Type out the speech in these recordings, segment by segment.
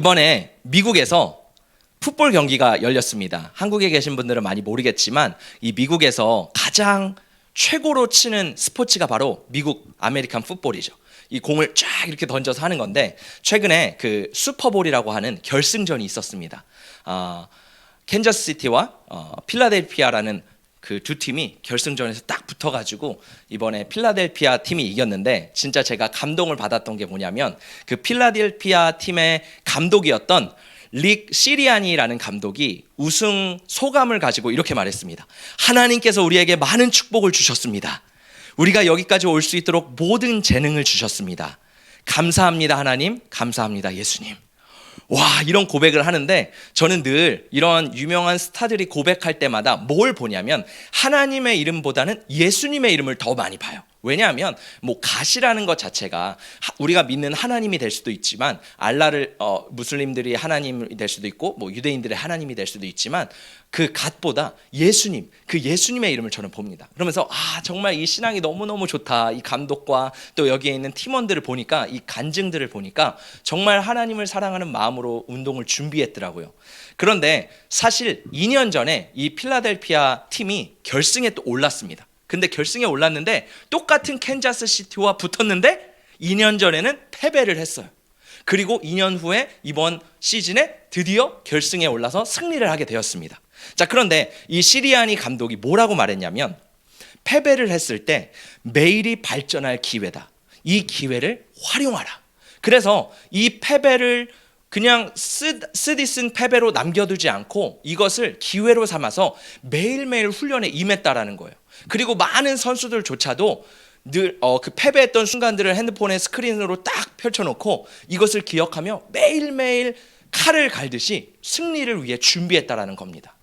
이번에 미국에서 풋볼 경기가 열렸습니다. 한국에 계신 분들은 많이 모르겠지만 이 미국에서 가장 최고로 치는 스포츠가 바로 미국 아메리칸 풋볼이죠. 이 공을 쫙 이렇게 던져서 하는 건데 최근에 그 슈퍼볼이라고 하는 결승전이 있었습니다. 캔자스 시티와 필라델피아라는 그 두 팀이 결승전에서 딱 붙어가지고 이번에 필라델피아 팀이 이겼는데 진짜 제가 감동을 받았던 게 뭐냐면 그 필라델피아 팀의 감독이었던 릭 시리아니라는 감독이 우승 소감을 가지고 이렇게 말했습니다. 하나님께서 우리에게 많은 축복을 주셨습니다. 우리가 여기까지 올 수 있도록 모든 재능을 주셨습니다. 감사합니다 하나님, 감사합니다 예수님. 와, 이런 고백을 하는데 저는 늘 이런 유명한 스타들이 고백할 때마다 뭘 보냐면 하나님의 이름보다는 예수님의 이름을 더 많이 봐요. 왜냐하면 뭐 갓이라는 것 자체가 우리가 믿는 하나님이 될 수도 있지만 알라를 무슬림들이 하나님이 될 수도 있고 뭐 유대인들의 하나님이 될 수도 있지만 그 갓보다 예수님, 그 예수님의 이름을 저는 봅니다. 그러면서 정말 이 신앙이 너무너무 좋다. 이 감독과 또 여기에 있는 팀원들을 보니까 이 간증들을 보니까 정말 하나님을 사랑하는 마음으로 운동을 준비했더라고요. 그런데 사실 2년 전에 이 필라델피아 팀이 결승에 또 올랐습니다. 근데 결승에 올랐는데 똑같은 캔자스 시티와 붙었는데 2년 전에는 패배를 했어요. 그리고 2년 후에 이번 시즌에 드디어 결승에 올라서 승리를 하게 되었습니다. 자, 그런데 이 시리아니 감독이 뭐라고 말했냐면 패배를 했을 때 매일이 발전할 기회다. 이 기회를 활용하라. 그래서 이 패배를 그냥 쓰디쓴 패배로 남겨두지 않고 이것을 기회로 삼아서 매일매일 훈련에 임했다라는 거예요. 그리고 많은 선수들조차도 늘 그 패배했던 순간들을 핸드폰의 스크린으로 딱 펼쳐놓고 이것을 기억하며 매일매일 칼을 갈듯이 승리를 위해 준비했다라는 겁니다.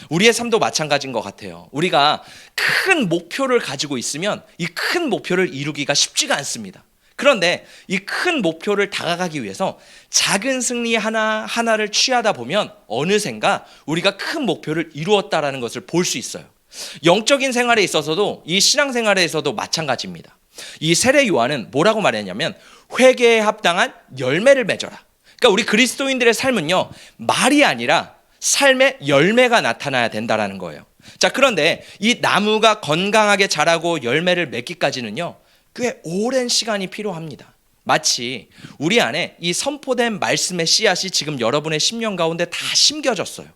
우리의 삶도 마찬가지인 것 같아요. 우리가 큰 목표를 가지고 있으면 이 큰 목표를 이루기가 쉽지가 않습니다. 그런데 이 큰 목표를 다가가기 위해서 작은 승리 하나를 취하다 보면 어느샌가 우리가 큰 목표를 이루었다라는 것을 볼 수 있어요. 영적인 생활에 있어서도 이 신앙생활에서도 마찬가지입니다. 이 세례 요한은 뭐라고 말했냐면 회개에 합당한 열매를 맺어라. 그러니까 우리 그리스도인들의 삶은요, 말이 아니라 삶의 열매가 나타나야 된다라는 거예요. 자, 그런데 이 나무가 건강하게 자라고 열매를 맺기까지는요, 꽤 오랜 시간이 필요합니다. 마치 우리 안에 이 선포된 말씀의 씨앗이 지금 여러분의 심령 가운데 다 심겨졌어요.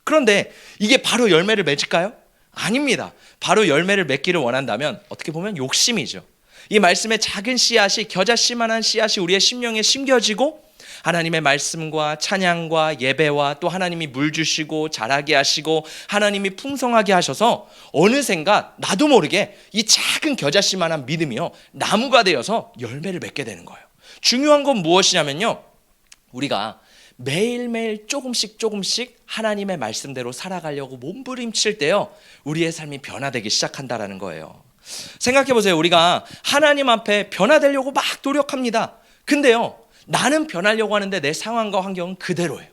그런데 이게 바로 열매를 맺을까요? 아닙니다. 바로 열매를 맺기를 원한다면 어떻게 보면 욕심이죠. 이 말씀의 작은 씨앗이 겨자씨만한 씨앗이 우리의 심령에 심겨지고 하나님의 말씀과 찬양과 예배와 또 하나님이 물 주시고 자라게 하시고 하나님이 풍성하게 하셔서 어느샌가 나도 모르게 이 작은 겨자씨만한 믿음이요 나무가 되어서 열매를 맺게 되는 거예요. 중요한 건 무엇이냐면요, 우리가 매일매일 조금씩 하나님의 말씀대로 살아가려고 몸부림칠 때요 우리의 삶이 변화되기 시작한다라는 거예요. 생각해 보세요. 우리가 하나님 앞에 변화되려고 막 노력합니다. 근데요, 나는 변하려고 하는데 내 상황과 환경은 그대로예요.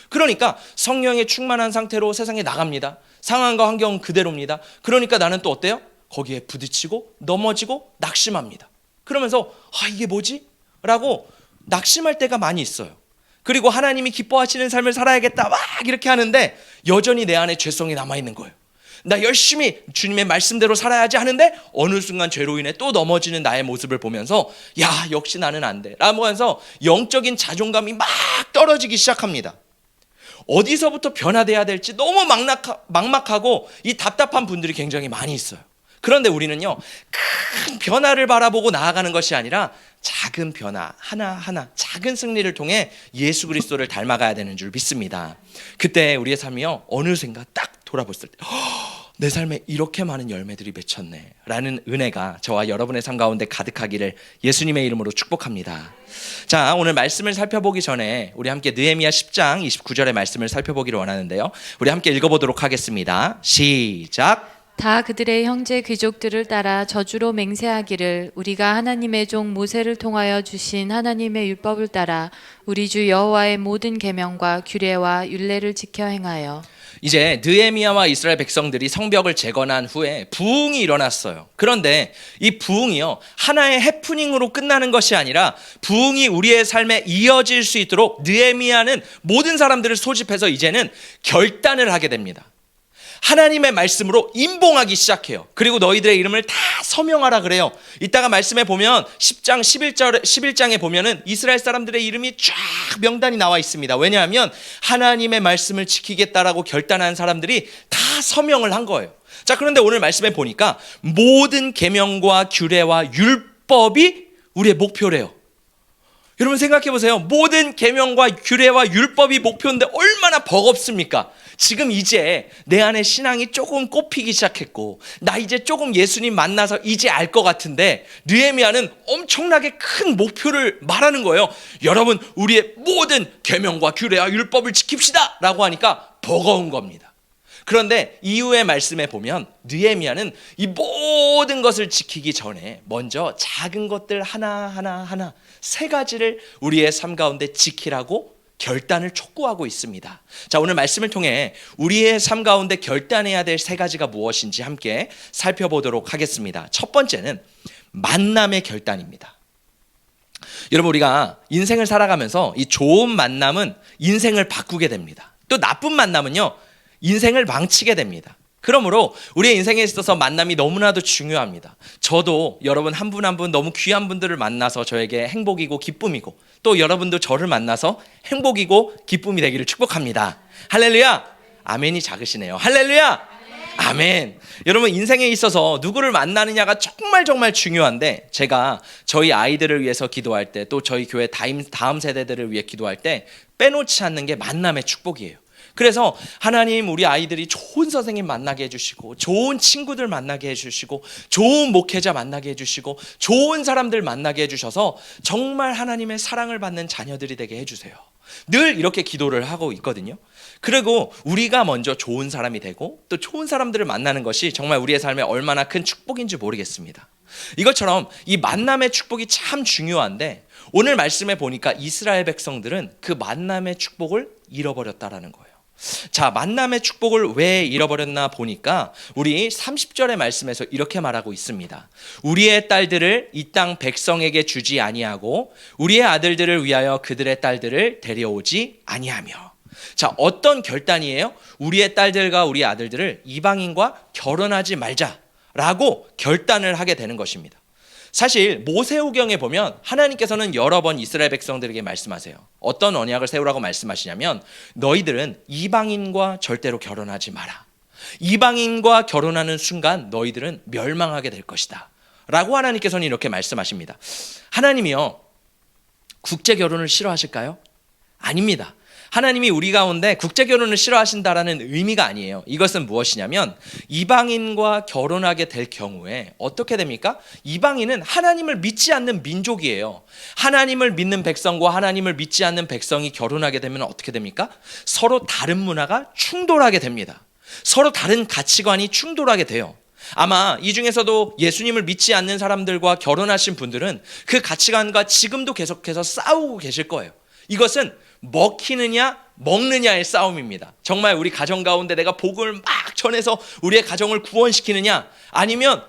그러니까 성령에 충만한 상태로 세상에 나갑니다. 상황과 환경은 그대로입니다. 그러니까 나는 또 어때요? 거기에 부딪히고 넘어지고 낙심합니다. 그러면서 이게 뭐지? 라고 낙심할 때가 많이 있어요. 그리고 하나님이 기뻐하시는 삶을 살아야겠다 막 이렇게 하는데 여전히 내 안에 죄성이 남아있는 거예요. 나 열심히 주님의 말씀대로 살아야지 하는데 어느 순간 죄로 인해 또 넘어지는 나의 모습을 보면서 야, 역시 나는 안 돼 라고 하면서 영적인 자존감이 막 떨어지기 시작합니다. 어디서부터 변화돼야 될지 너무 막막하고 이 답답한 분들이 굉장히 많이 있어요. 그런데 우리는요, 큰 변화를 바라보고 나아가는 것이 아니라 작은 변화 하나하나 작은 승리를 통해 예수 그리스도를 닮아가야 되는 줄 믿습니다. 그때 우리의 삶이요 어느샌가 딱 돌아봤을 때 내 삶에 이렇게 많은 열매들이 맺혔네 라는 은혜가 저와 여러분의 삶 가운데 가득하기를 예수님의 이름으로 축복합니다. 자, 오늘 말씀을 살펴보기 전에 우리 함께 느헤미야 10장 29절의 말씀을 살펴보기를 원하는데요, 우리 함께 읽어보도록 하겠습니다. 시작. 다 그들의 형제 귀족들을 따라 저주로 맹세하기를 우리가 하나님의 종 모세를 통하여 주신 하나님의 율법을 따라 우리 주 여호와의 모든 계명과 규례와 율례를 지켜 행하여. 이제 느헤미야와 이스라엘 백성들이 성벽을 재건한 후에 부흥이 일어났어요. 그런데 이 부흥이요, 하나의 해프닝으로 끝나는 것이 아니라 부흥이 우리의 삶에 이어질 수 있도록 느헤미야는 모든 사람들을 소집해서 이제는 결단을 하게 됩니다. 하나님의 말씀으로 임봉하기 시작해요. 그리고 너희들의 이름을 다 서명하라 그래요. 이따가 말씀에 보면 10장 11장에 보면은 이스라엘 사람들의 이름이 쫙 명단이 나와 있습니다. 왜냐하면 하나님의 말씀을 지키겠다라고 결단한 사람들이 다 서명을 한 거예요. 자, 그런데 오늘 말씀에 보니까 모든 계명과 규례와 율법이 우리의 목표래요. 여러분 생각해 보세요. 모든 계명과 규례와 율법이 목표인데 얼마나 버겁습니까? 지금 이제 내 안에 신앙이 조금 꼽히기 시작했고 나 이제 조금 예수님 만나서 이제 알 것 같은데 느헤미야는 엄청나게 큰 목표를 말하는 거예요. 여러분, 우리의 모든 계명과 규례와 율법을 지킵시다 라고 하니까 버거운 겁니다. 그런데 이후의 말씀에 보면 느헤미야는 이 모든 것을 지키기 전에 먼저 작은 것들 하나 세 가지를 우리의 삶 가운데 지키라고 결단을 촉구하고 있습니다. 자, 오늘 말씀을 통해 우리의 삶 가운데 결단해야 될 세 가지가 무엇인지 함께 살펴보도록 하겠습니다. 첫 번째는 만남의 결단입니다. 여러분, 우리가 인생을 살아가면서 이 좋은 만남은 인생을 바꾸게 됩니다. 또 나쁜 만남은요, 인생을 망치게 됩니다. 그러므로 우리의 인생에 있어서 만남이 너무나도 중요합니다. 저도 여러분 한 분 한 분 너무 귀한 분들을 만나서 저에게 행복이고 기쁨이고 또 여러분도 저를 만나서 행복이고 기쁨이 되기를 축복합니다. 할렐루야. 아멘이 작으시네요. 할렐루야. 아멘. 여러분, 인생에 있어서 누구를 만나느냐가 정말 중요한데 제가 저희 아이들을 위해서 기도할 때 또 저희 교회 다음 세대들을 위해 기도할 때 빼놓지 않는 게 만남의 축복이에요. 그래서 하나님, 우리 아이들이 좋은 선생님 만나게 해주시고 좋은 친구들 만나게 해주시고 좋은 목회자 만나게 해주시고 좋은 사람들 만나게 해주셔서 정말 하나님의 사랑을 받는 자녀들이 되게 해주세요. 늘 이렇게 기도를 하고 있거든요. 그리고 우리가 먼저 좋은 사람이 되고 또 좋은 사람들을 만나는 것이 정말 우리의 삶에 얼마나 큰 축복인지 모르겠습니다. 이것처럼 이 만남의 축복이 참 중요한데 오늘 말씀에 보니까 이스라엘 백성들은 그 만남의 축복을 잃어버렸다라는 거예요. 자, 만남의 축복을 왜 잃어버렸나 보니까 우리 30절의 말씀에서 이렇게 말하고 있습니다. 우리의 딸들을 이 땅 백성에게 주지 아니하고 우리의 아들들을 위하여 그들의 딸들을 데려오지 아니하며. 자, 어떤 결단이에요? 우리의 딸들과 우리 아들들을 이방인과 결혼하지 말자라고 결단을 하게 되는 것입니다. 사실 모세오경에 보면 하나님께서는 여러 번 이스라엘 백성들에게 말씀하세요. 어떤 언약을 세우라고 말씀하시냐면 너희들은 이방인과 절대로 결혼하지 마라. 이방인과 결혼하는 순간 너희들은 멸망하게 될 것이다 라고 하나님께서는 이렇게 말씀하십니다. 하나님이요, 국제 결혼을 싫어하실까요? 아닙니다. 하나님이 우리 가운데 국제 결혼을 싫어하신다라는 의미가 아니에요. 이것은 무엇이냐면 이방인과 결혼하게 될 경우에 어떻게 됩니까? 이방인은 하나님을 믿지 않는 민족이에요. 하나님을 믿는 백성과 하나님을 믿지 않는 백성이 결혼하게 되면 어떻게 됩니까? 서로 다른 문화가 충돌하게 됩니다. 서로 다른 가치관이 충돌하게 돼요. 아마 이 중에서도 예수님을 믿지 않는 사람들과 결혼하신 분들은 그 가치관과 지금도 계속해서 싸우고 계실 거예요. 이것은 먹히느냐 먹느냐의 싸움입니다. 정말 우리 가정 가운데 내가 복음을 막 전해서 우리의 가정을 구원시키느냐, 아니면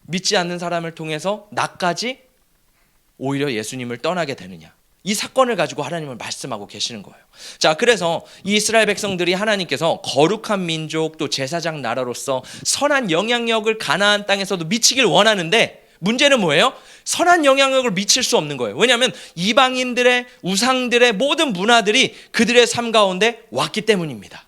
믿지 않는 사람을 통해서 나까지 오히려 예수님을 떠나게 되느냐, 이 사건을 가지고 하나님을 말씀하고 계시는 거예요. 자, 그래서 이 이스라엘 백성들이 하나님께서 거룩한 민족 또 제사장 나라로서 선한 영향력을 가나안 땅에서도 미치길 원하는데 문제는 뭐예요? 선한 영향력을 미칠 수 없는 거예요. 왜냐하면 이방인들의 우상들의 모든 문화들이 그들의 삶 가운데 왔기 때문입니다.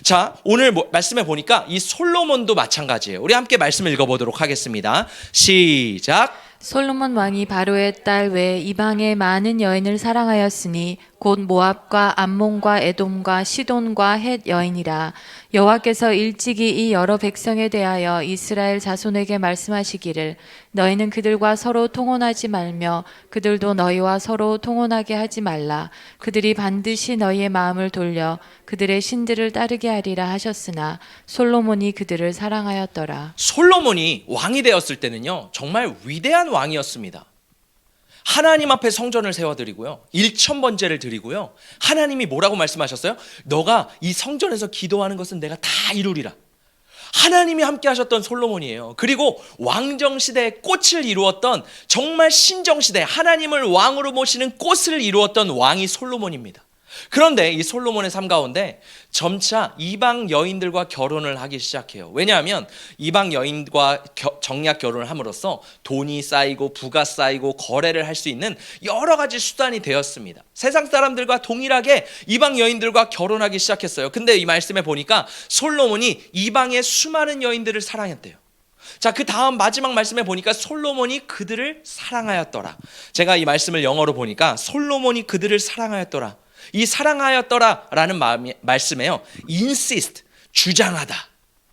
자, 오늘 말씀해 보니까 이 솔로몬도 마찬가지예요. 우리 함께 말씀을 읽어보도록 하겠습니다. 시작. 솔로몬 왕이 바로의 딸 외 이방의 많은 여인을 사랑하였으니 곧 모압과 암몬과 에돔과 시돈과 헷 여인이라. 여호와께서 일찍이 이 여러 백성에 대하여 이스라엘 자손에게 말씀하시기를 너희는 그들과 서로 통혼하지 말며 그들도 너희와 서로 통혼하게 하지 말라. 그들이 반드시 너희의 마음을 돌려 그들의 신들을 따르게 하리라 하셨으나 솔로몬이 그들을 사랑하였더라. 솔로몬이 왕이 되었을 때는요, 정말 위대한 왕이었습니다. 하나님 앞에 성전을 세워드리고요, 1,000번제를 드리고요, 하나님이 뭐라고 말씀하셨어요? 너가 이 성전에서 기도하는 것은 내가 다 이루리라. 하나님이 함께 하셨던 솔로몬이에요. 그리고 왕정시대의 꽃을 이루었던, 정말 신정시대 하나님을 왕으로 모시는 꽃을 이루었던 왕이 솔로몬입니다. 그런데 이 솔로몬의 삶 가운데 점차 이방 여인들과 결혼을 하기 시작해요. 왜냐하면 이방 여인과 정략 결혼을 함으로써 돈이 쌓이고 부가 쌓이고 거래를 할 수 있는 여러 가지 수단이 되었습니다. 세상 사람들과 동일하게 이방 여인들과 결혼하기 시작했어요. 근데 이 말씀에 보니까 솔로몬이 이방의 수많은 여인들을 사랑했대요. 자, 그 다음 마지막 말씀에 보니까 솔로몬이 그들을 사랑하였더라. 제가 이 말씀을 영어로 보니까 솔로몬이 그들을 사랑하였더라. 이 사랑하였더라 라는 말씀에요, insist, 주장하다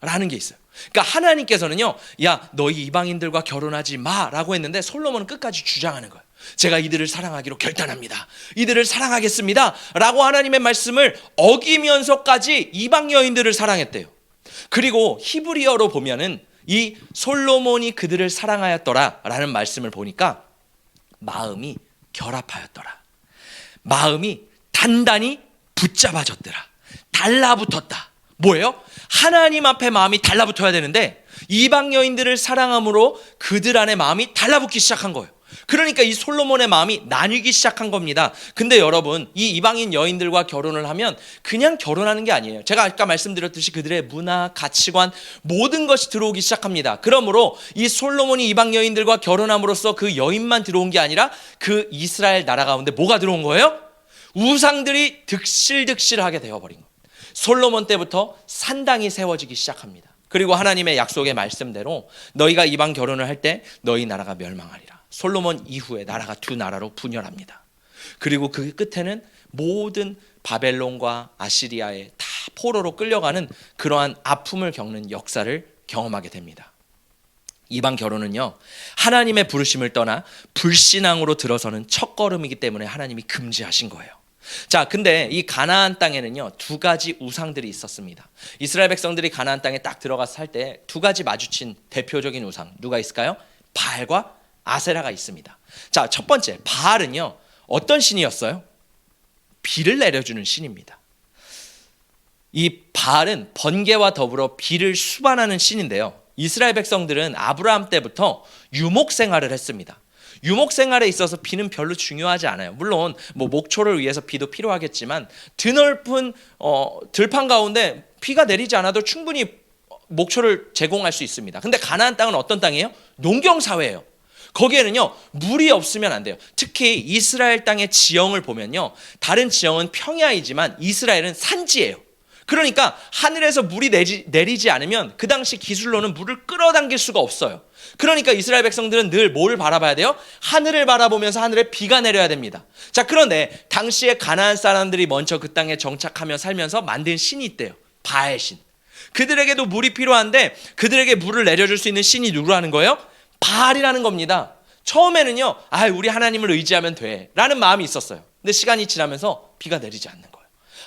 라는 게 있어요. 그러니까 하나님께서는요, 야, 너희 이방인들과 결혼하지 마 라고 했는데 솔로몬은 끝까지 주장하는 거예요. 제가 이들을 사랑하기로 결단합니다. 이들을 사랑하겠습니다 라고 하나님의 말씀을 어기면서까지 이방 여인들을 사랑했대요. 그리고 히브리어로 보면은 이 솔로몬이 그들을 사랑하였더라 라는 말씀을 보니까 마음이 결합하였더라, 마음이 단단히 붙잡아졌더라, 달라붙었다. 뭐예요? 하나님 앞에 마음이 달라붙어야 되는데 이방 여인들을 사랑함으로 그들 안에 마음이 달라붙기 시작한 거예요. 그러니까 이 솔로몬의 마음이 나뉘기 시작한 겁니다. 근데 여러분, 이 이방인 여인들과 결혼을 하면 그냥 결혼하는 게 아니에요. 제가 아까 말씀드렸듯이 그들의 문화, 가치관, 모든 것이 들어오기 시작합니다. 그러므로 이 솔로몬이 이방 여인들과 결혼함으로써 그 여인만 들어온 게 아니라 그 이스라엘 나라 가운데 뭐가 들어온 거예요? 우상들이 득실득실하게 되어버린 겁니다. 솔로몬 때부터 산당이 세워지기 시작합니다. 그리고 하나님의 약속의 말씀대로 너희가 이방 결혼을 할 때 너희 나라가 멸망하리라. 솔로몬 이후에 나라가 두 나라로 분열합니다. 그리고 그 끝에는 모든 바벨론과 아시리아에 다 포로로 끌려가는 그러한 아픔을 겪는 역사를 경험하게 됩니다. 이방 결혼은요, 하나님의 부르심을 떠나 불신앙으로 들어서는 첫걸음이기 때문에 하나님이 금지하신 거예요. 자, 근데 이 가나안 땅에는요, 두 가지 우상들이 있었습니다. 이스라엘 백성들이 가나안 땅에 딱 들어가서 살 때 두 가지 마주친 대표적인 우상, 누가 있을까요? 바알과 아세라가 있습니다. 자, 첫 번째, 바알은요, 어떤 신이었어요? 비를 내려주는 신입니다. 이 바알은 번개와 더불어 비를 수반하는 신인데요, 이스라엘 백성들은 아브라함 때부터 유목 생활을 했습니다. 유목 생활에 있어서 비는 별로 중요하지 않아요. 물론 뭐 목초를 위해서 비도 필요하겠지만 드넓은 들판 가운데 비가 내리지 않아도 충분히 목초를 제공할 수 있습니다. 근데 가나안 땅은 어떤 땅이에요? 농경 사회예요. 거기에는요, 물이 없으면 안 돼요. 특히 이스라엘 땅의 지형을 보면요, 다른 지형은 평야이지만 이스라엘은 산지예요. 그러니까 하늘에서 물이 내리지 않으면 그 당시 기술로는 물을 끌어당길 수가 없어요. 그러니까 이스라엘 백성들은 늘 뭘 바라봐야 돼요? 하늘을 바라보면서 하늘에 비가 내려야 됩니다. 자, 그런데 당시에 가나안 사람들이 먼저 그 땅에 정착하며 살면서 만든 신이 있대요. 바알 신. 그들에게도 물이 필요한데 그들에게 물을 내려줄 수 있는 신이 누구라는 거예요? 바알이라는 겁니다. 처음에는요, 우리 하나님을 의지하면 돼 라는 마음이 있었어요. 근데 시간이 지나면서 비가 내리지 않는 거예요.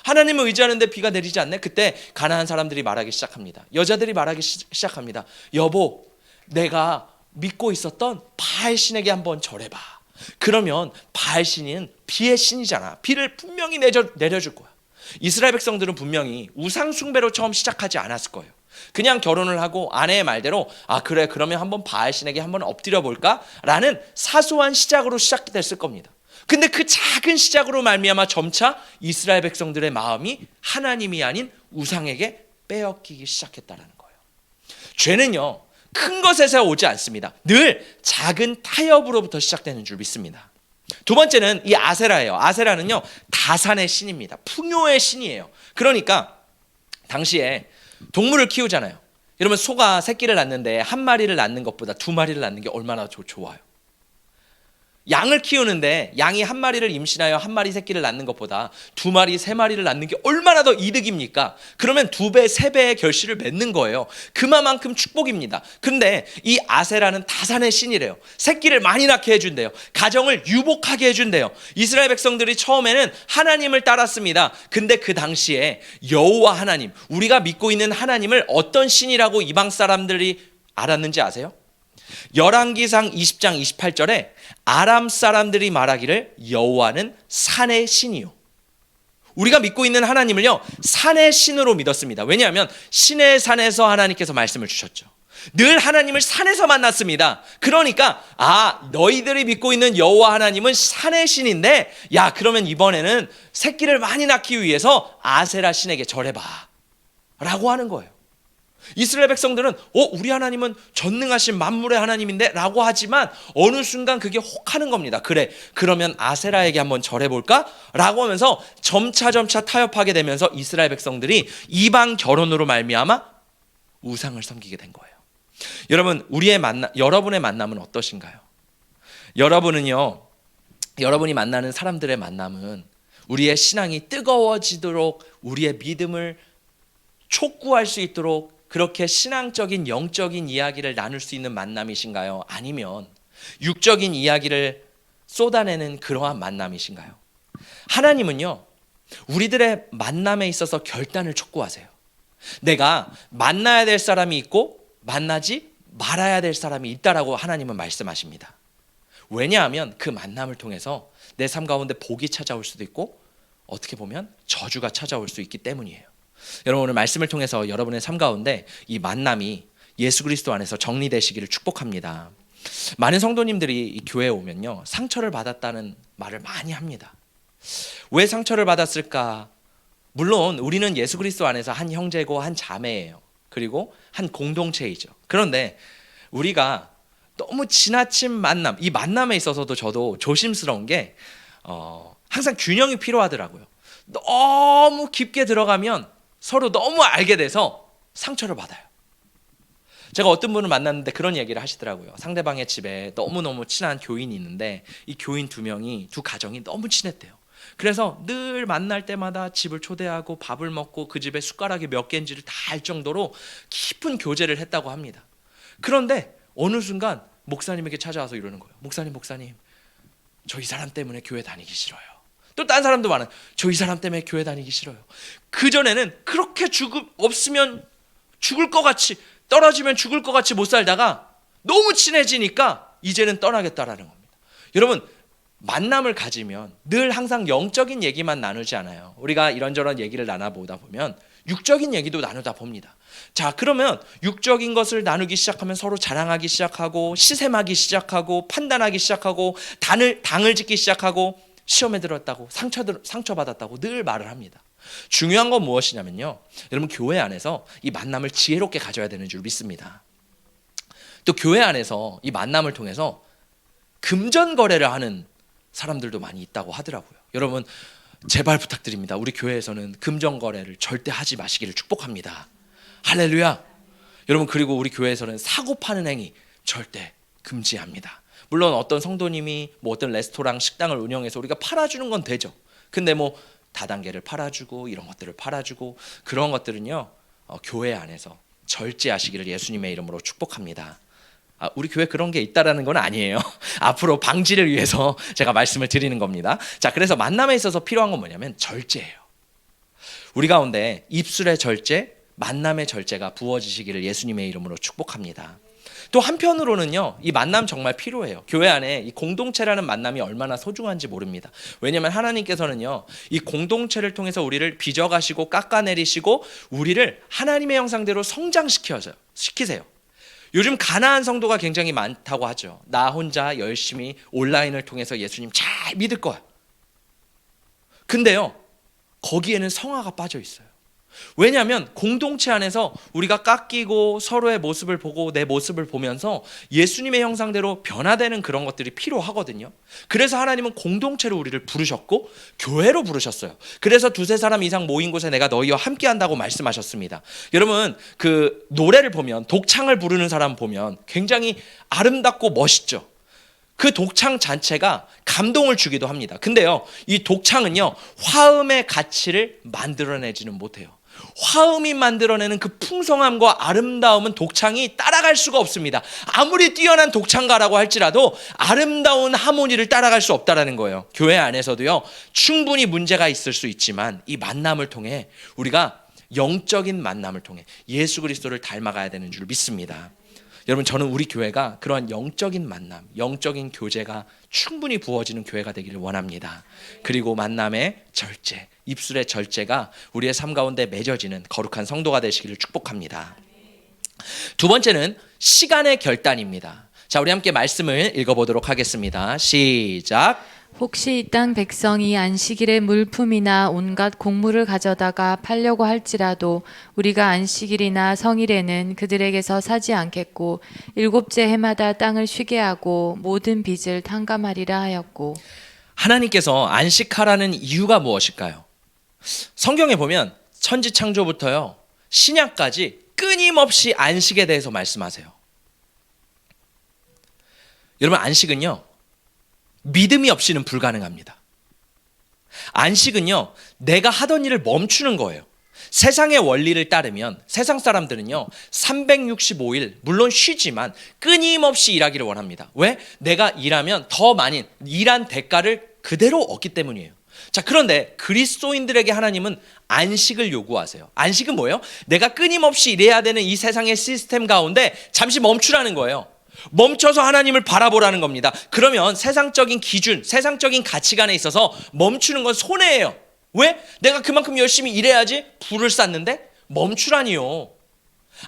하나님을 의지하는데 비가 내리지 않네? 그때 가나안 사람들이 말하기 시작합니다. 여자들이 말하기 시작합니다. 여보, 내가 믿고 있었던 바알 신에게 한번 절해봐. 그러면 바알 신은 비의 신이잖아. 비를 분명히 내려줄 거야. 이스라엘 백성들은 분명히 우상 숭배로 처음 시작하지 않았을 거예요. 그냥 결혼을 하고 아내의 말대로 그래, 그러면 한번 바알 신에게 한번 엎드려 볼까? 라는 사소한 시작으로 시작됐을 겁니다. 근데 그 작은 시작으로 말미암아 점차 이스라엘 백성들의 마음이 하나님이 아닌 우상에게 빼앗기기 시작했다는 거예요. 죄는요, 큰 것에서 오지 않습니다. 늘 작은 타협으로부터 시작되는 줄 믿습니다. 두 번째는 이 아세라예요. 아세라는요, 다산의 신입니다. 풍요의 신이에요. 그러니까 당시에 동물을 키우잖아요. 여러분, 소가 새끼를 낳는데 한 마리를 낳는 것보다 두 마리를 낳는 게 얼마나 좋아요. 양을 키우는데 양이 한 마리를 임신하여 한 마리 새끼를 낳는 것보다 두 마리, 세 마리를 낳는 게 얼마나 더 이득입니까? 그러면 두 배, 세 배의 결실을 맺는 거예요. 그만큼 축복입니다. 근데 이 아세라는 다산의 신이래요. 새끼를 많이 낳게 해준대요. 가정을 유복하게 해준대요. 이스라엘 백성들이 처음에는 하나님을 따랐습니다. 근데 그 당시에 여호와 하나님, 우리가 믿고 있는 하나님을 어떤 신이라고 이방 사람들이 알았는지 아세요? 열왕기상 20장 28절에 아람 사람들이 말하기를 여호와는 산의 신이요. 우리가 믿고 있는 하나님을요, 산의 신으로 믿었습니다. 왜냐하면 신의 산에서 하나님께서 말씀을 주셨죠. 늘 하나님을 산에서 만났습니다. 그러니까 너희들이 믿고 있는 여호와 하나님은 산의 신인데, 야, 그러면 이번에는 새끼를 많이 낳기 위해서 아세라 신에게 절해봐 라고 하는 거예요. 이스라엘 백성들은 우리 하나님은 전능하신 만물의 하나님인데 라고 하지만 어느 순간 그게 혹하는 겁니다. 그래, 그러면 아세라에게 한번 절해볼까? 라고 하면서 점차 타협하게 되면서 이스라엘 백성들이 이방 결혼으로 말미암아 우상을 섬기게 된 거예요. 여러분, 여러분의 만남은 어떠신가요? 여러분이 만나는 사람들의 만남은 우리의 신앙이 뜨거워지도록, 우리의 믿음을 촉구할 수 있도록 그렇게 신앙적인 영적인 이야기를 나눌 수 있는 만남이신가요? 아니면 육적인 이야기를 쏟아내는 그러한 만남이신가요? 하나님은요, 우리들의 만남에 있어서 결단을 촉구하세요. 내가 만나야 될 사람이 있고 만나지 말아야 될 사람이 있다라고 하나님은 말씀하십니다. 왜냐하면 그 만남을 통해서 내 삶 가운데 복이 찾아올 수도 있고 어떻게 보면 저주가 찾아올 수 있기 때문이에요. 여러분, 오늘 말씀을 통해서 여러분의 삶 가운데 이 만남이 예수 그리스도 안에서 정리되시기를 축복합니다. 많은 성도님들이 이 교회에 오면요, 상처를 받았다는 말을 많이 합니다. 왜 상처를 받았을까? 물론 우리는 예수 그리스도 안에서 한 형제고 한 자매예요. 그리고 한 공동체이죠. 그런데 우리가 너무 지나친 만남, 이 만남에 있어서도 저도 조심스러운 게 항상 균형이 필요하더라고요. 너무 깊게 들어가면 서로 너무 알게 돼서 상처를 받아요. 제가 어떤 분을 만났는데 그런 얘기를 하시더라고요. 상대방의 집에 너무너무 친한 교인이 있는데 이 교인 두 가정이 너무 친했대요. 그래서 늘 만날 때마다 집을 초대하고 밥을 먹고 그 집에 숟가락이 몇 개인지를 다 알 정도로 깊은 교제를 했다고 합니다. 그런데 어느 순간 목사님에게 찾아와서 이러는 거예요. 목사님, 저 이 사람 때문에 교회 다니기 싫어요. 또 딴 사람도 많아요. 저 이 사람 때문에 교회 다니기 싫어요. 그전에는 그렇게 없으면 죽을 것 같이, 떨어지면 죽을 것 같이 못 살다가 너무 친해지니까 이제는 떠나겠다라는 겁니다. 여러분, 만남을 가지면 늘 항상 영적인 얘기만 나누지 않아요. 우리가 이런저런 얘기를 나눠보다 보면 육적인 얘기도 나누다 봅니다. 자, 그러면 육적인 것을 나누기 시작하면 서로 자랑하기 시작하고 시샘하기 시작하고 판단하기 시작하고 당을 짓기 시작하고 시험에 들었다고 상처받았다고 늘 말을 합니다. 중요한 건 무엇이냐면요, 여러분, 교회 안에서 이 만남을 지혜롭게 가져야 되는 줄 믿습니다. 또 교회 안에서 이 만남을 통해서 금전거래를 하는 사람들도 많이 있다고 하더라고요. 여러분, 제발 부탁드립니다. 우리 교회에서는 금전거래를 절대 하지 마시기를 축복합니다. 할렐루야. 여러분, 그리고 우리 교회에서는 사고 파는 행위 절대 금지합니다. 물론 어떤 성도님이 어떤 레스토랑 식당을 운영해서 우리가 팔아주는 건 되죠. 근데 다단계를 팔아주고 이런 것들을 팔아주고 그런 것들은요, 교회 안에서 절제하시기를 예수님의 이름으로 축복합니다. 우리 교회 그런 게 있다라는 건 아니에요. 앞으로 방지를 위해서 제가 말씀을 드리는 겁니다. 자, 그래서 만남에 있어서 필요한 건 뭐냐면 절제예요. 우리 가운데 입술의 절제, 만남의 절제가 부어지시기를 예수님의 이름으로 축복합니다. 또 한편으로는요, 이 만남 정말 필요해요. 교회 안에 이 공동체라는 만남이 얼마나 소중한지 모릅니다. 왜냐하면 하나님께서는요, 이 공동체를 통해서 우리를 빚어가시고 깎아내리시고 우리를 하나님의 형상대로 성장시키세요. 요즘 가난한 성도가 굉장히 많다고 하죠. 나 혼자 열심히 온라인을 통해서 예수님 잘 믿을 거야. 근데요, 거기에는 성화가 빠져 있어요. 왜냐하면 공동체 안에서 우리가 깎이고 서로의 모습을 보고 내 모습을 보면서 예수님의 형상대로 변화되는 그런 것들이 필요하거든요. 그래서 하나님은 공동체로 우리를 부르셨고 교회로 부르셨어요. 그래서 2-3사람 이상 모인 곳에 내가 너희와 함께 한다고 말씀하셨습니다. 여러분, 그 노래를 보면, 독창을 부르는 사람 보면 굉장히 아름답고 멋있죠. 그 독창 자체가 감동을 주기도 합니다. 근데요, 이 독창은요, 화음의 가치를 만들어내지는 못해요. 화음이 만들어내는 그 풍성함과 아름다움은 독창이 따라갈 수가 없습니다. 아무리 뛰어난 독창가라고 할지라도 아름다운 하모니를 따라갈 수 없다라는 거예요. 교회 안에서도요, 충분히 문제가 있을 수 있지만 이 만남을 통해 우리가 영적인 만남을 통해 예수 그리스도를 닮아가야 되는 줄 믿습니다. 여러분, 저는 우리 교회가 그러한 영적인 만남, 영적인 교제가 충분히 부어지는 교회가 되기를 원합니다. 그리고 만남의 절제, 입술의 절제가 우리의 삶 가운데 맺어지는 거룩한 성도가 되시기를 축복합니다. 두 번째는 시간의 결단입니다. 자, 우리 함께 말씀을 읽어보도록 하겠습니다. 시작. 혹시 이 땅 백성이 안식일에 물품이나 온갖 곡물을 가져다가 팔려고 할지라도 우리가 안식일이나 성일에는 그들에게서 사지 않겠고 일곱째 해마다 땅을 쉬게 하고 모든 빚을 탕감하리라 하였고. 하나님께서 안식하라는 이유가 무엇일까요? 성경에 보면 천지 창조부터요 신약까지 끊임없이 안식에 대해서 말씀하세요. 여러분, 안식은요 믿음이 없이는 불가능합니다. 안식은요 내가 하던 일을 멈추는 거예요. 세상의 원리를 따르면 세상 사람들은요 365일 물론 쉬지만 끊임없이 일하기를 원합니다. 왜? 내가 일하면 더 많이 일한 대가를 그대로 얻기 때문이에요. 자, 그런데 그리스도인들에게 하나님은 안식을 요구하세요. 안식은 뭐예요? 내가 끊임없이 일해야 되는 이 세상의 시스템 가운데 잠시 멈추라는 거예요. 멈춰서 하나님을 바라보라는 겁니다. 그러면 세상적인 기준, 세상적인 가치관에 있어서 멈추는 건 손해예요. 왜? 내가 그만큼 열심히 일해야지 부를 쌓는데 멈추라니요.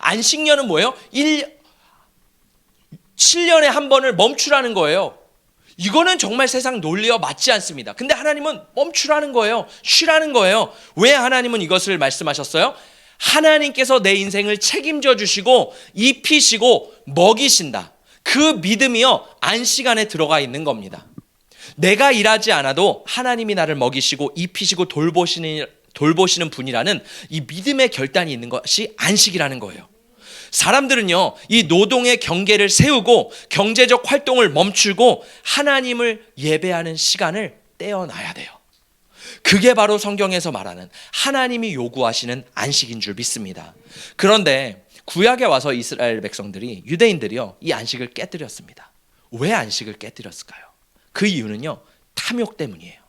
안식년은 뭐예요? 7년에 한 번을 멈추라는 거예요. 이거는 정말 세상 논리와 맞지 않습니다. 근데 하나님은 멈추라는 거예요. 쉬라는 거예요. 왜 하나님은 이것을 말씀하셨어요? 하나님께서 내 인생을 책임져 주시고 입히시고 먹이신다. 그 믿음이요 안식 안에 들어가 있는 겁니다. 내가 일하지 않아도 하나님이 나를 먹이시고 입히시고 돌보시는 분이라는 이 믿음의 결단이 있는 것이 안식이라는 거예요. 사람들은요 이 노동의 경계를 세우고 경제적 활동을 멈추고 하나님을 예배하는 시간을 떼어놔야 돼요. 그게 바로 성경에서 말하는 하나님이 요구하시는 안식인 줄 믿습니다. 그런데 구약에 와서 이스라엘 백성들이, 유대인들이요 이 안식을 깨뜨렸습니다. 왜 안식을 깨뜨렸을까요? 그 이유는요 탐욕 때문이에요.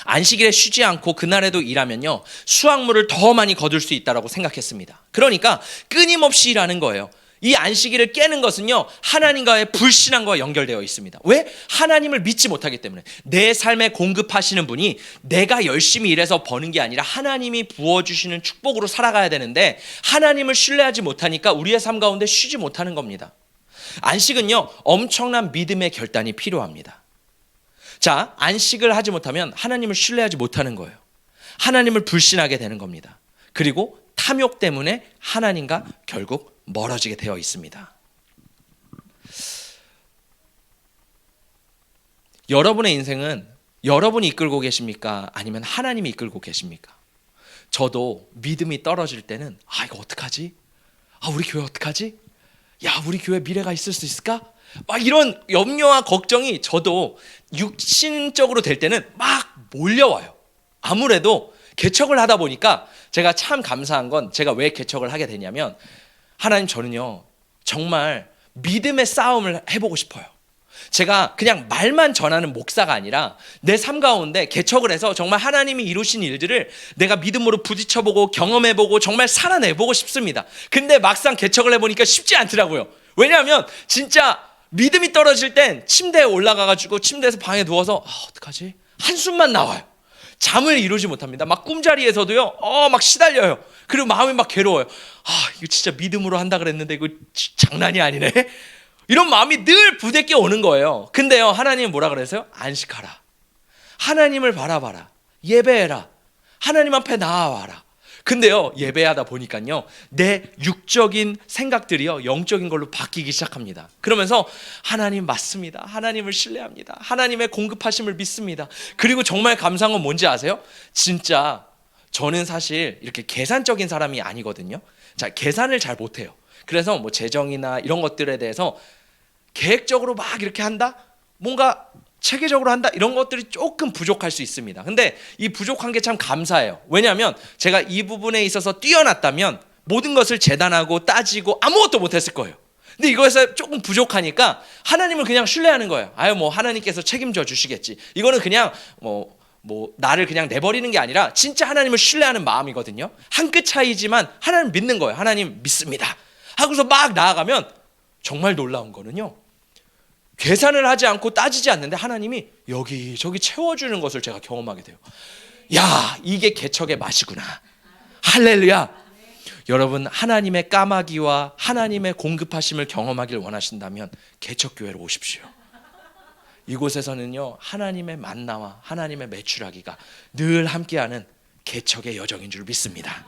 안식일에 쉬지 않고 그날에도 일하면요 수확물을 더 많이 거둘 수 있다고 생각했습니다. 그러니까 끊임없이 일하는 거예요. 이 안식일을 깨는 것은요 하나님과의 불신앙과 연결되어 있습니다. 왜? 하나님을 믿지 못하기 때문에. 내 삶에 공급하시는 분이 내가 열심히 일해서 버는 게 아니라 하나님이 부어주시는 축복으로 살아가야 되는데 하나님을 신뢰하지 못하니까 우리의 삶 가운데 쉬지 못하는 겁니다. 안식은요 엄청난 믿음의 결단이 필요합니다. 자, 안식을 하지 못하면 하나님을 신뢰하지 못하는 거예요. 하나님을 불신하게 되는 겁니다. 그리고 탐욕 때문에 하나님과 결국 멀어지게 되어 있습니다. 여러분의 인생은 여러분이 이끌고 계십니까? 아니면 하나님이 이끌고 계십니까? 저도 믿음이 떨어질 때는 이거 어떡하지? 우리 교회 어떡하지? 우리 교회 미래가 있을 수 있을까? 막 이런 염려와 걱정이 저도 육신적으로 될 때는 막 몰려와요. 아무래도 개척을 하다 보니까 제가 참 감사한 건, 제가 왜 개척을 하게 되냐면 하나님, 저는요 정말 믿음의 싸움을 해보고 싶어요. 제가 그냥 말만 전하는 목사가 아니라 내 삶 가운데 개척을 해서 정말 하나님이 이루신 일들을 내가 믿음으로 부딪혀보고 경험해보고 정말 살아내보고 싶습니다. 근데 막상 개척을 해보니까 쉽지 않더라고요. 왜냐하면 진짜 믿음이 떨어질 땐 침대에 올라가가지고 침대에서 방에 누워서 어떡하지? 한숨만 나와요. 잠을 이루지 못합니다. 막 꿈자리에서도요 막 시달려요. 그리고 마음이 막 괴로워요. 이거 진짜 믿음으로 한다 그랬는데 이거 장난이 아니네. 이런 마음이 늘 부대껴 오는 거예요. 근데요 하나님은 뭐라 그랬어요? 안식하라. 하나님을 바라봐라. 예배해라. 하나님 앞에 나아와라. 근데요 예배하다 보니까요 내 육적인 생각들이요 영적인 걸로 바뀌기 시작합니다. 그러면서 하나님 맞습니다. 하나님을 신뢰합니다. 하나님의 공급하심을 믿습니다. 그리고 정말 감사한 건 뭔지 아세요? 진짜 저는 사실 이렇게 계산적인 사람이 아니거든요. 자, 계산을 잘 못해요. 그래서 뭐 재정이나 이런 것들에 대해서 계획적으로 막 이렇게 한다? 뭔가 체계적으로 한다? 이런 것들이 조금 부족할 수 있습니다. 근데 이 부족한 게 참 감사해요. 왜냐하면 제가 이 부분에 있어서 뛰어났다면 모든 것을 재단하고 따지고 아무것도 못했을 거예요. 근데 이거에서 조금 부족하니까 하나님을 그냥 신뢰하는 거예요. 뭐 하나님께서 책임져 주시겠지. 이거는 그냥 뭐 나를 그냥 내버리는 게 아니라 진짜 하나님을 신뢰하는 마음이거든요. 한 끗 차이지만 하나님 믿는 거예요. 하나님 믿습니다. 하고서 막 나아가면 정말 놀라운 거는요, 계산을 하지 않고 따지지 않는데 하나님이 여기저기 채워주는 것을 제가 경험하게 돼요. 야, 이게 개척의 맛이구나. 할렐루야. 여러분, 하나님의 까마귀와 하나님의 공급하심을 경험하길 원하신다면 개척교회로 오십시오. 이곳에서는요, 하나님의 만나와 하나님의 메추라기가 늘 함께하는 개척의 여정인 줄 믿습니다.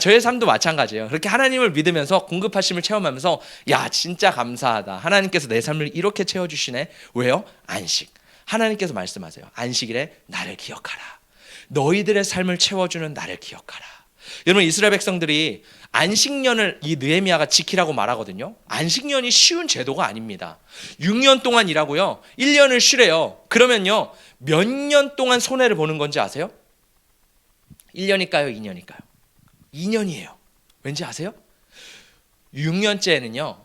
저의 삶도 마찬가지예요. 그렇게 하나님을 믿으면서 공급하심을 체험하면서 야, 진짜 감사하다. 하나님께서 내 삶을 이렇게 채워주시네. 왜요? 안식. 하나님께서 말씀하세요. 안식일에 나를 기억하라. 너희들의 삶을 채워주는 나를 기억하라. 여러분, 이스라엘 백성들이 안식년을 이 느헤미야가 지키라고 말하거든요. 안식년이 쉬운 제도가 아닙니다. 6년 동안 일하고요, 1년을 쉬래요. 그러면요, 몇 년 동안 손해를 보는 건지 아세요? 1년일까요? 2년일까요? 2년이에요. 왠지 아세요? 6년째는요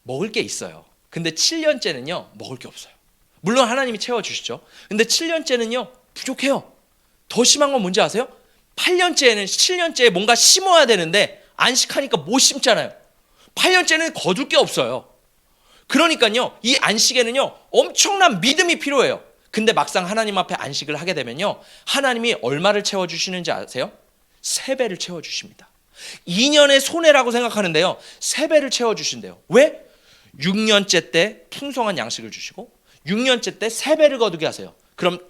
먹을 게 있어요. 근데 7년째는요 먹을 게 없어요. 물론 하나님이 채워주시죠. 근데 7년째는요 부족해요. 더 심한 건 뭔지 아세요? 8년째에는 7년째에 뭔가 심어야 되는데 안식하니까 못 심잖아요. 8년째는 거둘 게 없어요. 그러니까요, 이 안식에는요 엄청난 믿음이 필요해요. 근데 막상 하나님 앞에 안식을 하게 되면요, 하나님이 얼마를 채워주시는지 아세요? 3배를 채워주십니다. 2년의 손해라고 생각하는데요, 3배를 채워주신대요. 왜? 6년째 때 풍성한 양식을 주시고 6년째 때 3배를 거두게 하세요. 그럼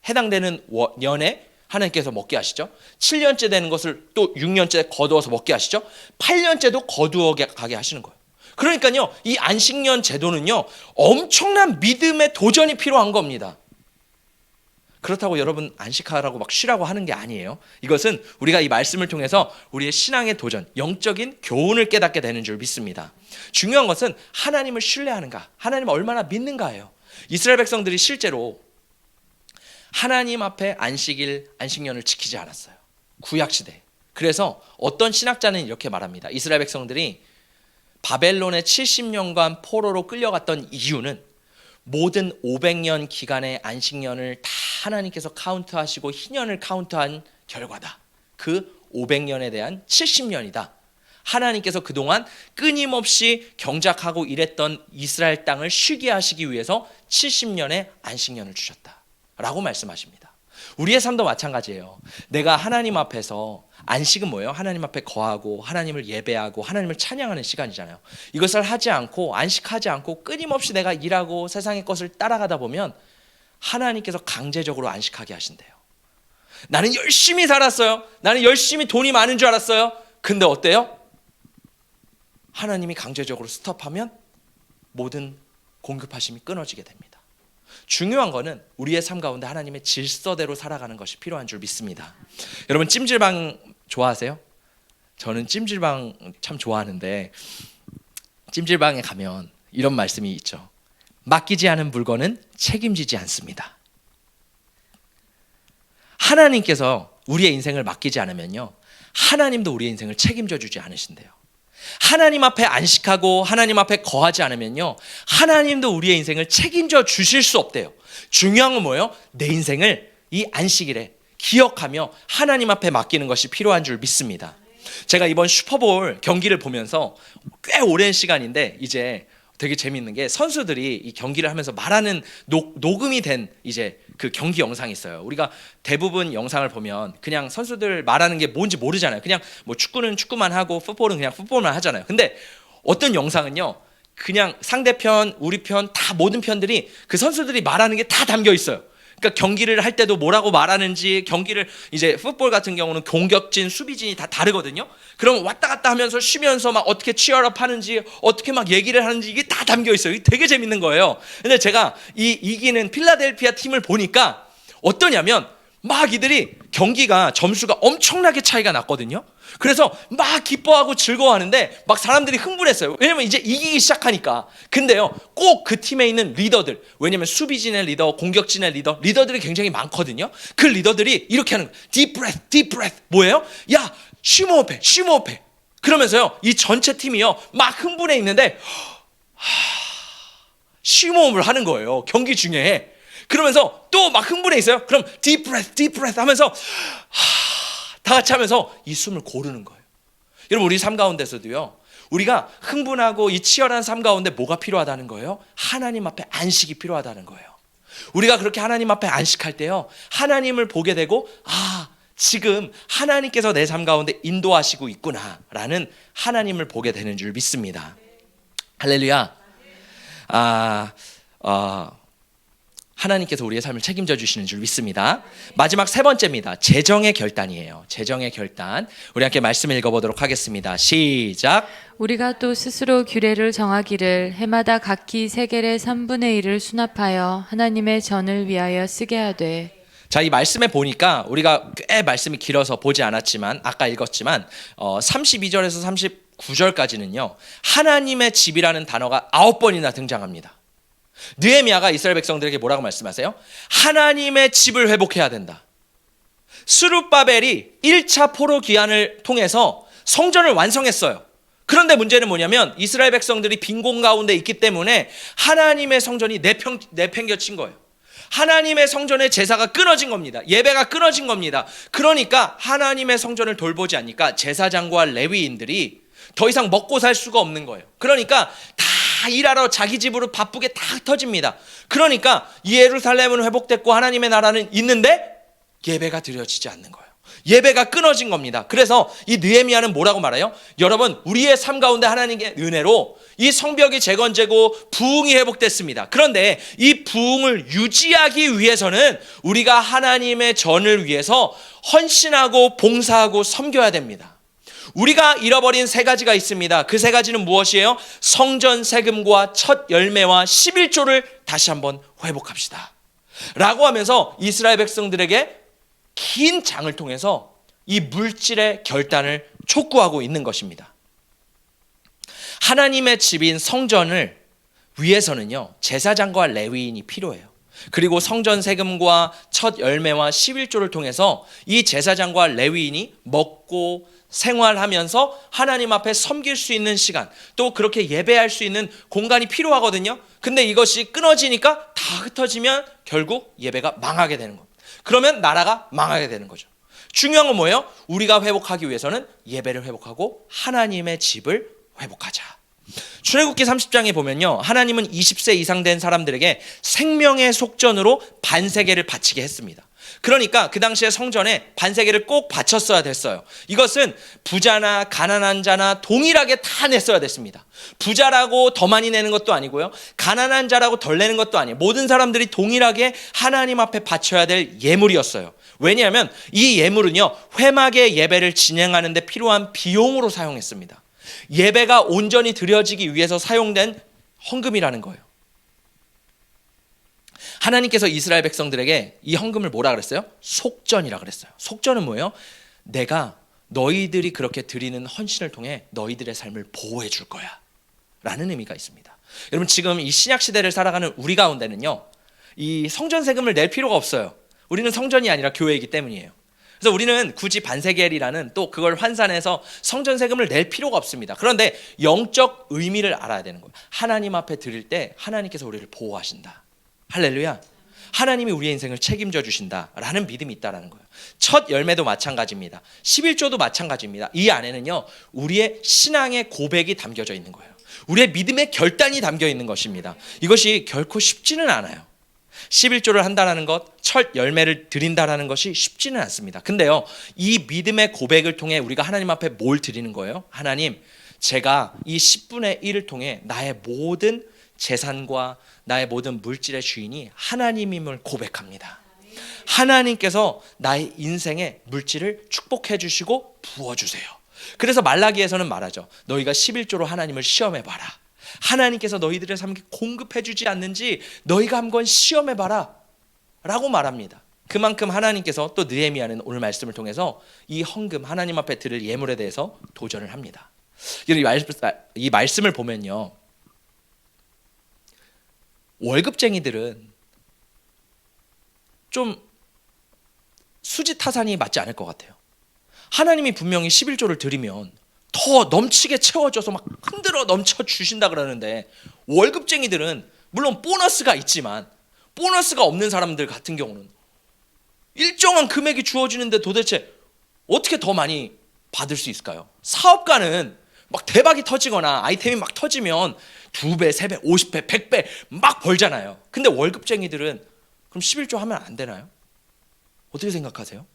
해당되는 년에 하나님께서 먹게 하시죠. 7년째 되는 것을 또 6년째 거두어서 먹게 하시죠. 8년째도 거두어 가게 하시는 거예요. 그러니까요, 이 안식년 제도는요 엄청난 믿음의 도전이 필요한 겁니다. 그렇다고 여러분 안식하라고 막 쉬라고 하는 게 아니에요. 이것은 우리가 이 말씀을 통해서 우리의 신앙의 도전, 영적인 교훈을 깨닫게 되는 줄 믿습니다. 중요한 것은 하나님을 신뢰하는가, 하나님을 얼마나 믿는가예요. 이스라엘 백성들이 실제로 하나님 앞에 안식년을 지키지 않았어요. 구약시대. 그래서 어떤 신학자는 이렇게 말합니다. 이스라엘 백성들이 바벨론의 70년간 포로로 끌려갔던 이유는 모든 500년 기간의 안식년을 다 하나님께서 카운트하시고 희년을 카운트한 결과다. 그 500년에 대한 70년이다. 하나님께서 그동안 끊임없이 경작하고 일했던 이스라엘 땅을 쉬게 하시기 위해서 70년의 안식년을 주셨다 라고 말씀하십니다. 우리의 삶도 마찬가지예요. 내가 하나님 앞에서, 안식은 뭐예요? 하나님 앞에 거하고 하나님을 예배하고 하나님을 찬양하는 시간이잖아요. 이것을 하지 않고 안식하지 않고 끊임없이 내가 일하고 세상의 것을 따라가다 보면 하나님께서 강제적으로 안식하게 하신대요. 나는 열심히 살았어요. 나는 열심히 돈이 많은 줄 알았어요. 근데 어때요? 하나님이 강제적으로 스톱하면 모든 공급하심이 끊어지게 됩니다. 중요한 거는 우리의 삶 가운데 하나님의 질서대로 살아가는 것이 필요한 줄 믿습니다. 여러분, 찜질방 좋아하세요? 저는 찜질방 참 좋아하는데, 찜질방에 가면 이런 말씀이 있죠. 맡기지 않은 물건은 책임지지 않습니다. 하나님께서 우리의 인생을 맡기지 않으면요, 하나님도 우리의 인생을 책임져 주지 않으신대요. 하나님 앞에 안식하고 하나님 앞에 거하지 않으면요, 하나님도 우리의 인생을 책임져 주실 수 없대요. 중요한 건 뭐예요? 내 인생을 이 안식일에 기억하며 하나님 앞에 맡기는 것이 필요한 줄 믿습니다. 제가 이번 슈퍼볼 경기를 보면서 꽤 오랜 시간인데 이제 되게 재밌는 게, 선수들이 이 경기를 하면서 말하는 녹음이 된 이제 그 경기 영상이 있어요. 우리가 대부분 영상을 보면 그냥 선수들 말하는 게 뭔지 모르잖아요. 그냥 뭐 축구는 축구만 하고 풋볼은 그냥 풋볼만 하잖아요. 근데 어떤 영상은요, 그냥 상대편, 우리 편, 다 모든 편들이 그 선수들이 말하는 게 다 담겨 있어요. 그러니까 경기를 할 때도 뭐라고 말하는지, 경기를 이제 풋볼 같은 경우는 공격진, 수비진이 다 다르거든요. 그럼 왔다 갔다 하면서 쉬면서 막 어떻게 치열업 하는지, 어떻게 막 얘기를 하는지 이게 다 담겨 있어요. 이게 되게 재밌는 거예요. 근데 제가 이 이기는 필라델피아 팀을 보니까 어떠냐면, 막 이들이 경기가 점수가 엄청나게 차이가 났거든요. 그래서 막 기뻐하고 즐거워하는데 막 사람들이 흥분했어요. 왜냐면 이제 이기기 시작하니까. 근데요, 꼭 그 팀에 있는 리더들, 왜냐면 수비진의 리더, 공격진의 리더들이 굉장히 많거든요. 그 리더들이 이렇게 하는 거예요. Deep breath, deep breath. 뭐예요? 야, 심호흡해. 그러면서요, 이 전체 팀이요 막 흥분해 있는데 심호흡을 하는 거예요, 경기 중에. 그러면서 또 막 흥분해 있어요. 그럼 deep breath 하면서 다 같이 하면서 이 숨을 고르는 거예요. 여러분, 우리 삶 가운데서도요, 우리가 흥분하고 이 치열한 삶 가운데 뭐가 필요하다는 거예요? 하나님 앞에 안식이 필요하다는 거예요. 우리가 그렇게 하나님 앞에 안식할 때요, 하나님을 보게 되고, 지금 하나님께서 내 삶 가운데 인도하시고 있구나라는 하나님을 보게 되는 줄 믿습니다. 할렐루야. 하나님께서 우리의 삶을 책임져 주시는 줄 믿습니다. 마지막 세 번째입니다. 재정의 결단이에요. 재정의 결단. 우리 함께 말씀 읽어보도록 하겠습니다. 시작. 우리가 또 스스로 규례를 정하기를 해마다 각기 세겔의 3분의 1을 수납하여 하나님의 전을 위하여 쓰게 하되. 자, 이 말씀에 보니까 우리가 꽤 말씀이 길어서 보지 않았지만 아까 읽었지만 32절에서 39절까지는요 하나님의 집이라는 단어가 9번이나 등장합니다. 느헤미야가 이스라엘 백성들에게 뭐라고 말씀하세요? 하나님의 집을 회복해야 된다. 스룹바벨이 1차 포로 기한을 통해서 성전을 완성했어요. 그런데 문제는 뭐냐면 이스라엘 백성들이 빈곤 가운데 있기 때문에 하나님의 성전이 내팽겨친 거예요. 하나님의 성전의 제사가 끊어진 겁니다. 예배가 끊어진 겁니다. 그러니까 하나님의 성전을 돌보지 않으니까 제사장과 레위인들이 더 이상 먹고 살 수가 없는 거예요. 그러니까 다 일하러 자기 집으로 바쁘게 다 터집니다. 그러니까 예루살렘은 회복됐고 하나님의 나라는 있는데 예배가 드려지지 않는 거예요. 예배가 끊어진 겁니다. 그래서 이 느헤미야는 뭐라고 말해요? 여러분, 우리의 삶 가운데 하나님의 은혜로 이 성벽이 재건되고 부흥이 회복됐습니다. 그런데 이 부흥을 유지하기 위해서는 우리가 하나님의 전을 위해서 헌신하고 봉사하고 섬겨야 됩니다. 우리가 잃어버린 세 가지가 있습니다. 그 세 가지는 무엇이에요? 성전 세금과 첫 열매와 11조를 다시 한번 회복합시다 라고 하면서 이스라엘 백성들에게 긴 장을 통해서 이 물질의 결단을 촉구하고 있는 것입니다. 하나님의 집인 성전을 위해서는요 제사장과 레위인이 필요해요. 그리고 성전 세금과 첫 열매와 11조를 통해서 이 제사장과 레위인이 먹고 생활하면서 하나님 앞에 섬길 수 있는 시간, 또 그렇게 예배할 수 있는 공간이 필요하거든요. 근데 이것이 끊어지니까 다 흩어지면 결국 예배가 망하게 되는 겁니다. 그러면 나라가 망하게 되는 거죠. 중요한 건 뭐예요? 우리가 회복하기 위해서는 예배를 회복하고 하나님의 집을 회복하자. 출애굽기 30장에 보면요 하나님은 20세 이상 된 사람들에게 생명의 속전으로 반세계를 바치게 했습니다. 그러니까 그 당시에 성전에 반세계를 꼭 바쳤어야 됐어요. 이것은 부자나 가난한 자나 동일하게 다 냈어야 됐습니다. 부자라고 더 많이 내는 것도 아니고요, 가난한 자라고 덜 내는 것도 아니에요. 모든 사람들이 동일하게 하나님 앞에 바쳐야 될 예물이었어요. 왜냐하면 이 예물은요 회막의 예배를 진행하는 데 필요한 비용으로 사용했습니다. 예배가 온전히 드려지기 위해서 사용된 헌금이라는 거예요. 하나님께서 이스라엘 백성들에게 이 헌금을 뭐라 그랬어요? 속전이라 그랬어요. 속전은 뭐예요? 내가 너희들이 그렇게 드리는 헌신을 통해 너희들의 삶을 보호해 줄 거야 라는 의미가 있습니다. 여러분, 지금 이 신약 시대를 살아가는 우리 가운데는요 이 성전 세금을 낼 필요가 없어요. 우리는 성전이 아니라 교회이기 때문이에요. 그래서 우리는 굳이 반세겔이라는 또 그걸 환산해서 성전 세금을 낼 필요가 없습니다. 그런데 영적 의미를 알아야 되는 거예요. 하나님 앞에 드릴 때 하나님께서 우리를 보호하신다. 할렐루야. 하나님이 우리의 인생을 책임져 주신다라는 믿음이 있다라는 거예요. 첫 열매도 마찬가지입니다. 11조도 마찬가지입니다. 이 안에는요 우리의 신앙의 고백이 담겨져 있는 거예요. 우리의 믿음의 결단이 담겨 있는 것입니다. 이것이 결코 쉽지는 않아요. 11조를 한다는 것, 첫 열매를 드린다라는 것이 쉽지는 않습니다. 근데요 이 믿음의 고백을 통해 우리가 하나님 앞에 뭘 드리는 거예요? 하나님, 제가 이 10분의 1을 통해 나의 모든 재산과 나의 모든 물질의 주인이 하나님임을 고백합니다. 하나님께서 나의 인생의 물질을 축복해 주시고 부어주세요. 그래서 말라기에서는 말하죠. 너희가 11조로 하나님을 시험해봐라. 하나님께서 너희들의 삶에 공급해 주지 않는지 너희가 한번 시험해봐라 라고 말합니다. 그만큼 하나님께서 또 느헤미야는 오늘 말씀을 통해서 이 헌금, 하나님 앞에 드릴 예물에 대해서 도전을 합니다. 이 말씀을 보면요 월급쟁이들은 좀 수지타산이 맞지 않을 것 같아요. 하나님이 분명히 11조를 드리면 더 넘치게 채워줘서 막 흔들어 넘쳐 주신다 그러는데, 월급쟁이들은 물론 보너스가 있지만 보너스가 없는 사람들 같은 경우는 일정한 금액이 주어지는데 도대체 어떻게 더 많이 받을 수 있을까요? 사업가는 막 대박이 터지거나 아이템이 막 터지면 2배, 3배, 50배, 100배 막 벌잖아요. 근데 월급쟁이들은 그럼 11조 하면 안 되나요? 어떻게 생각하세요?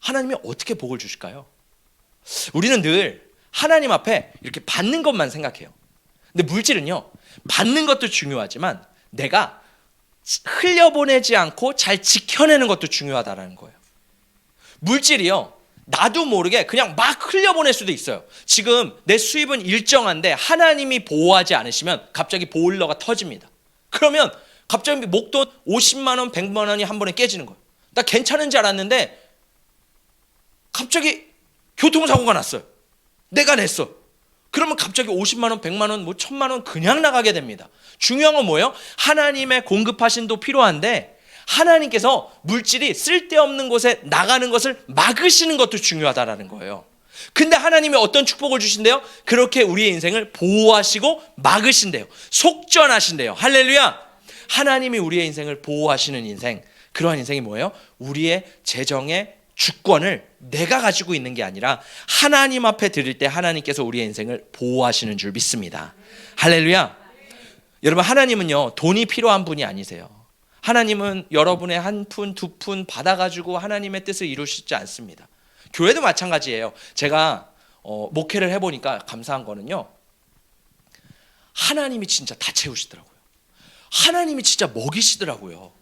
하나님이 어떻게 복을 주실까요? 우리는 늘 하나님 앞에 이렇게 받는 것만 생각해요. 근데 물질은요, 받는 것도 중요하지만 내가 흘려보내지 않고 잘 지켜내는 것도 중요하다는 거예요. 물질이요, 나도 모르게 그냥 막 흘려보낼 수도 있어요. 지금 내 수입은 일정한데 하나님이 보호하지 않으시면 갑자기 보일러가 터집니다. 그러면 갑자기 목돈 50만 원, 100만 원이 한 번에 깨지는 거예요. 나 괜찮은 줄 알았는데 갑자기 교통사고가 났어요. 내가 냈어. 그러면 갑자기 50만 원, 100만 원, 1000만 원 그냥 나가게 됩니다. 중요한 건 뭐예요? 하나님의 공급하신도 필요한데 하나님께서 물질이 쓸데없는 곳에 나가는 것을 막으시는 것도 중요하다라는 거예요. 근데 하나님이 어떤 축복을 주신대요? 그렇게 우리의 인생을 보호하시고 막으신대요. 속전하신대요. 할렐루야! 하나님이 우리의 인생을 보호하시는 인생, 그러한 인생이 뭐예요? 우리의 재정의 주권을 내가 가지고 있는 게 아니라 하나님 앞에 드릴 때 하나님께서 우리의 인생을 보호하시는 줄 믿습니다. 할렐루야! 여러분, 하나님은요, 돈이 필요한 분이 아니세요. 하나님은 여러분의 한 푼, 두 푼 받아가지고 하나님의 뜻을 이루시지 않습니다. 교회도 마찬가지예요. 제가 목회를 해보니까 감사한 거는요, 하나님이 진짜 다 채우시더라고요. 하나님이 진짜 먹이시더라고요.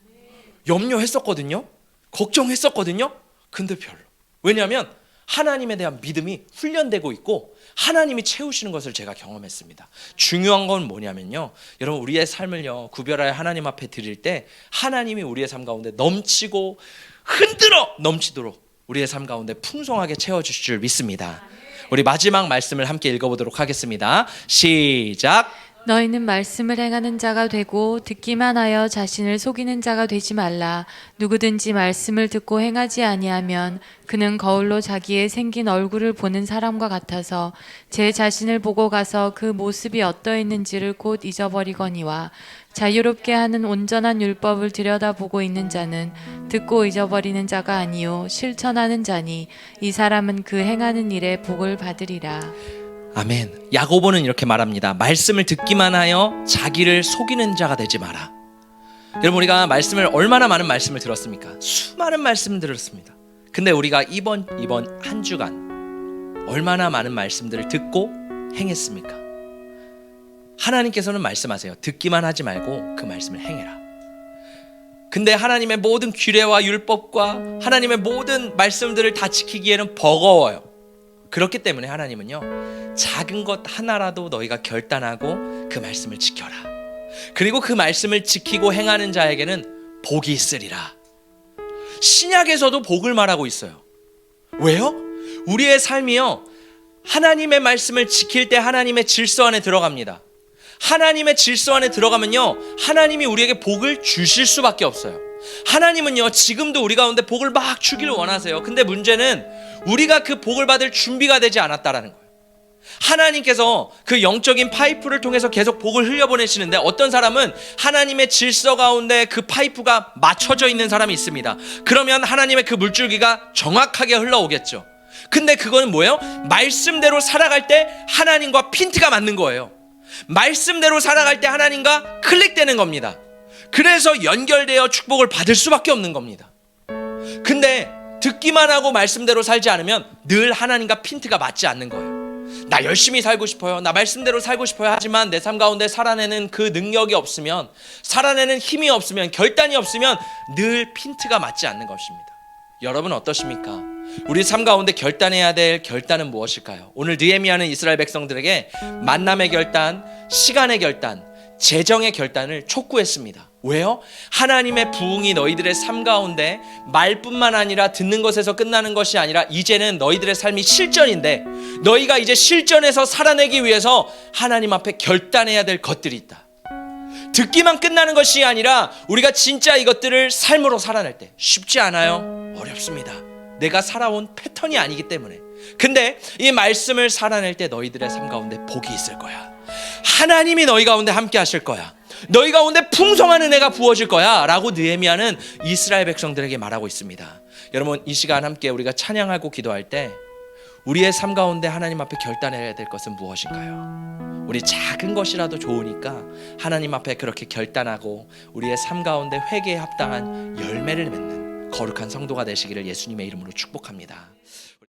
염려했었거든요. 걱정했었거든요. 근데 별로. 왜냐하면 하나님에 대한 믿음이 훈련되고 있고 하나님이 채우시는 것을 제가 경험했습니다. 중요한 건 뭐냐면요, 여러분, 우리의 삶을요 구별하여 하나님 앞에 드릴 때 하나님이 우리의 삶 가운데 넘치고 흔들어 넘치도록 우리의 삶 가운데 풍성하게 채워주실 줄 믿습니다. 우리 마지막 말씀을 함께 읽어보도록 하겠습니다. 시작. 너희는 말씀을 행하는 자가 되고 듣기만 하여 자신을 속이는 자가 되지 말라. 누구든지 말씀을 듣고 행하지 아니하면 그는 거울로 자기의 생긴 얼굴을 보는 사람과 같아서 제 자신을 보고 가서 그 모습이 어떠했는지를 곧 잊어버리거니와, 자유롭게 하는 온전한 율법을 들여다보고 있는 자는 듣고 잊어버리는 자가 아니요 실천하는 자니 이 사람은 그 행하는 일에 복을 받으리라. 아멘. 야고보는 이렇게 말합니다. 말씀을 듣기만 하여 자기를 속이는 자가 되지 마라. 여러분, 우리가 말씀을 얼마나 많은 말씀을 들었습니까? 수많은 말씀을 들었습니다. 근데 우리가 이번 한 주간 얼마나 많은 말씀들을 듣고 행했습니까? 하나님께서는 말씀하세요. 듣기만 하지 말고 그 말씀을 행해라. 근데 하나님의 모든 규례와 율법과 하나님의 모든 말씀들을 다 지키기에는 버거워요. 그렇기 때문에 하나님은요, 작은 것 하나라도 너희가 결단하고 그 말씀을 지켜라. 그리고 그 말씀을 지키고 행하는 자에게는 복이 있으리라. 신약에서도 복을 말하고 있어요. 왜요? 우리의 삶이요, 하나님의 말씀을 지킬 때 하나님의 질서 안에 들어갑니다. 하나님의 질서 안에 들어가면요, 하나님이 우리에게 복을 주실 수밖에 없어요. 하나님은요, 지금도 우리 가운데 복을 막 주기를 원하세요. 근데 문제는 우리가 그 복을 받을 준비가 되지 않았다라는 거예요. 하나님께서 그 영적인 파이프를 통해서 계속 복을 흘려보내시는데, 어떤 사람은 하나님의 질서 가운데 그 파이프가 맞춰져 있는 사람이 있습니다. 그러면 하나님의 그 물줄기가 정확하게 흘러오겠죠. 근데 그거는 뭐예요? 말씀대로 살아갈 때 하나님과 핀트가 맞는 거예요. 말씀대로 살아갈 때 하나님과 클릭되는 겁니다. 그래서 연결되어 축복을 받을 수밖에 없는 겁니다. 근데 듣기만 하고 말씀대로 살지 않으면 늘 하나님과 핀트가 맞지 않는 거예요. 나 열심히 살고 싶어요, 나 말씀대로 살고 싶어요, 하지만 내 삶 가운데 살아내는 그 능력이 없으면, 살아내는 힘이 없으면, 결단이 없으면 늘 핀트가 맞지 않는 것입니다. 여러분 어떠십니까? 우리 삶 가운데 결단해야 될 결단은 무엇일까요? 오늘 느헤미야는 이스라엘 백성들에게 만남의 결단, 시간의 결단, 재정의 결단을 촉구했습니다. 왜요? 하나님의 부흥이 너희들의 삶 가운데 말뿐만 아니라 듣는 것에서 끝나는 것이 아니라 이제는 너희들의 삶이 실전인데, 너희가 이제 실전에서 살아내기 위해서 하나님 앞에 결단해야 될 것들이 있다. 듣기만 끝나는 것이 아니라 우리가 진짜 이것들을 삶으로 살아낼 때 쉽지 않아요. 어렵습니다. 내가 살아온 패턴이 아니기 때문에. 근데 이 말씀을 살아낼 때 너희들의 삶 가운데 복이 있을 거야. 하나님이 너희 가운데 함께 하실 거야. 너희 가운데 풍성한 은혜가 부어질 거야 라고 느헤미야는 이스라엘 백성들에게 말하고 있습니다. 여러분, 이 시간 함께 우리가 찬양하고 기도할 때 우리의 삶 가운데 하나님 앞에 결단해야 될 것은 무엇인가요? 우리 작은 것이라도 좋으니까 하나님 앞에 그렇게 결단하고 우리의 삶 가운데 회개에 합당한 열매를 맺는 거룩한 성도가 되시기를 예수님의 이름으로 축복합니다.